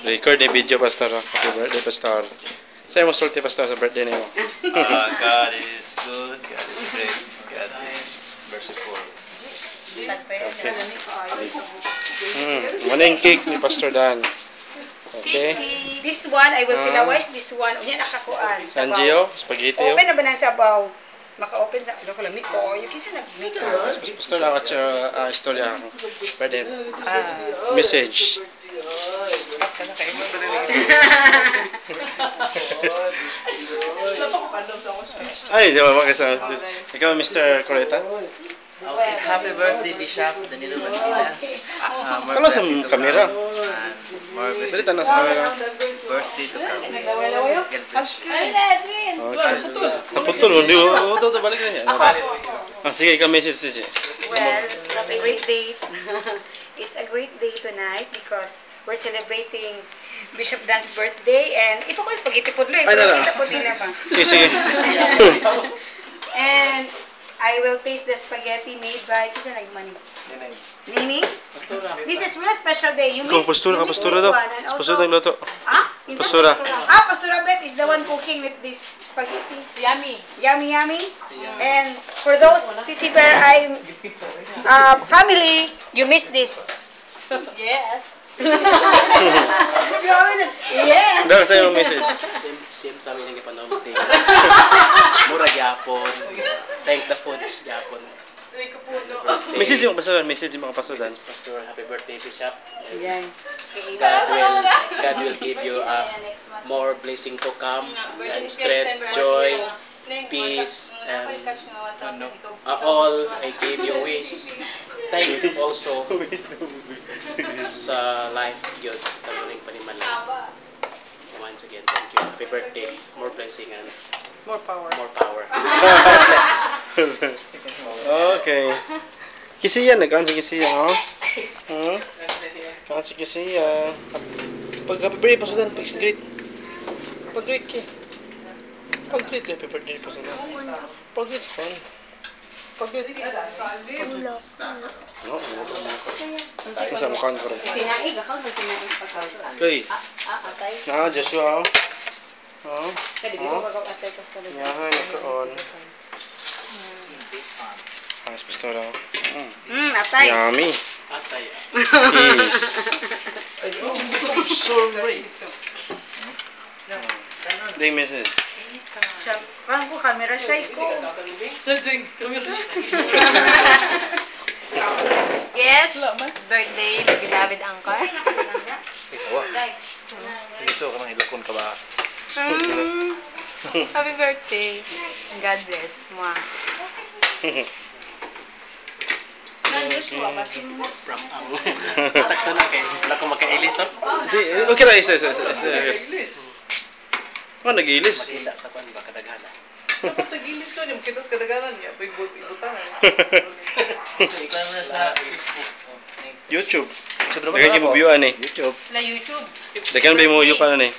Record ni video, Pastor. Happy birthday, Pastor. Sa'yo mo sulti, Pastor, sa birthday niyo. God is good, God is great, God is merciful. Muna yung cake ni Pastor Dan. Okay. This one, I will pinawise this one. Unya nakakuan. Sanjio, spaghetti. Open na ba ng sabaw? Maka-open sa ano ko lang ko. Yung kinsa nag-make. Pastor lang at istorya. Birthday. Message. Ay, di ba makasama? Ikaw, Mr. Coreta? Okay, happy birthday, Bishop Danilo Bandila. Ano sa kamera? More Salita na sa kamera. birthday to come. God bless you. Okay. Naputol. Hindi mo. Ito, balik na yan. Sige, ikaw message din siya. Well, it's a great day. It's a great day tonight because we're celebrating Bishop Dan's birthday and ito ko yung spaghetti podlo eh. Ay, nala. Kita po din na ba? Sige, sige. And I will taste the spaghetti made by kisa nagmani. Nini? This is really special day. You Ikaw, miss pastura ka, this pastura daw. one and Pastura also ng luto. Ah? Is that Pastura. Pastura Bet is the one cooking with this spaghetti. Yummy. Yummy, yummy. And for those Sissy Bear family, you miss this. Yes. Yes. Dahil sa'yo yung message. Same sa amin ang ipanahon din. Mura gyapon. Thank the foods gyapon. Message yung pastor. Message yung mga pastor Dan. Pastor, happy birthday, Bishop. Yan. God will give you more blessing to come, and strength, joy, peace, and all I gave you wish. Thank you also sa life yun. Taluning panimala. Once again, thank you. Happy birthday. More blessing and More power. more power. Bless. Okay. Kisiya, nagkaan si Kisiya, oh. Kaan si Kisiya. Pag happy birthday, pastor Dan, pag-greet. Pag-greet ka. Pag-greet ka, happy birthday, pastor Dan. Pag-greet ka. Pag-greet ka. No, nasa mukhaan ko rin. Tinaig ako, tinaig pagkaw. Okay. Atay. Joshua, oh. Oh. Kadi ko magaw atay pastor. Yahay, nagkaon. Ayos, pastor, oh. Atay. Yummy. Atay. Cheese. Sorry. Day message. Kang ko camera shy ko. Yes. Birthday, beloved uncle. Sige, ka mang ilakon ka ba? Happy birthday. God bless. Mwah. Sakto na kay. Wala ko makailis, oh. Okay na, isa. Oh, nag-ilis. Makita sa kwan ba kadaghanan. Dapat nag-ilis ko niya, makita sa kadaganan niya, ibutangan. Ikaw na sa Facebook. YouTube. Dagan mo view ani. YouTube. La YouTube. Dagan ba mo view pa na ni?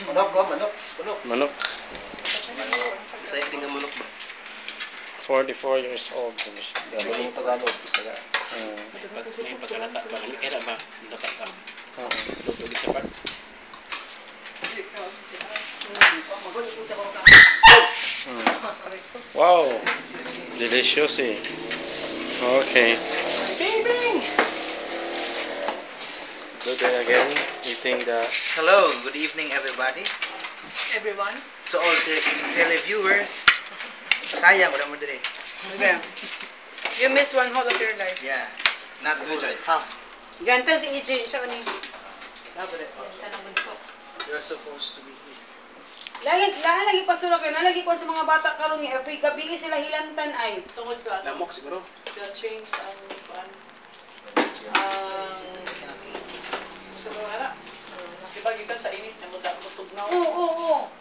Manok ba? Manok. Manok. Exciting ang manok ba? 44 years old. Galing Tagalog. Isa ka. Mm. May pagkalata ba? Kaya ba? Data ka. Lutugit sa part. Wow. Delicious eh. Okay. Good day again. Eating the Hello, good evening everybody. Everyone. To all televiewers. Sayang, wala mo dito. Okay. You miss one whole of your life. Yeah, not good. Half. Gantan si EJ siya kanin. You're supposed to be here. Lagi pasura kay nalagi ko sa mga bata karon ni every gabi sila hilantan ay. Tungod sa Lamok siguro. the change ang paan. Sa mga anak. Nakipagikan sa init na mutugnaw. Oo.